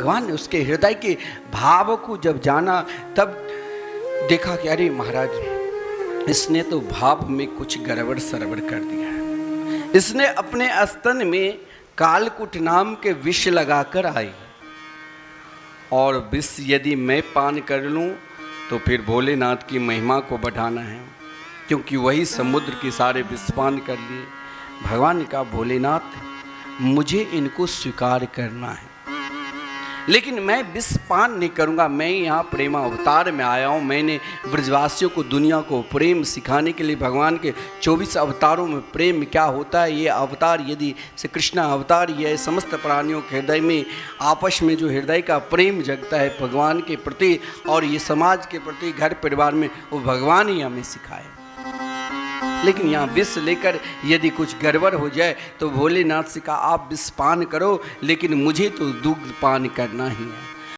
भगवान ने उसके हृदय के भाव को जब जाना तब देखा कि अरे महाराज, इसने तो भाव में कुछ गड़बड़ सरबड़ कर दिया है। इसने अपने स्तन में कालकूट नाम के विष लगाकर आई, और विष यदि मैं पान कर लूं तो फिर भोलेनाथ की महिमा को बढ़ाना है, क्योंकि वही समुद्र के सारे विष पान कर लिए। भगवान ने कहा, भोलेनाथ मुझे इनको स्वीकार करना है, लेकिन मैं विष पान नहीं करूँगा। मैं यहाँ प्रेम अवतार में आया हूँ। मैंने ब्रजवासियों को, दुनिया को प्रेम सिखाने के लिए भगवान के 24 अवतारों में प्रेम क्या होता है, ये अवतार यदि श्री कृष्ण अवतार, ये समस्त प्राणियों के हृदय में आपस में जो हृदय का प्रेम जगता है भगवान के प्रति और ये समाज के प्रति, घर परिवार में, वो भगवान ही हमें सिखाए। लेकिन यहाँ विष लेकर यदि कुछ गड़बड़ हो जाए तो भोलेनाथ से कहा, आप विष पान करो, लेकिन मुझे तो दुग्ध पान करना ही है।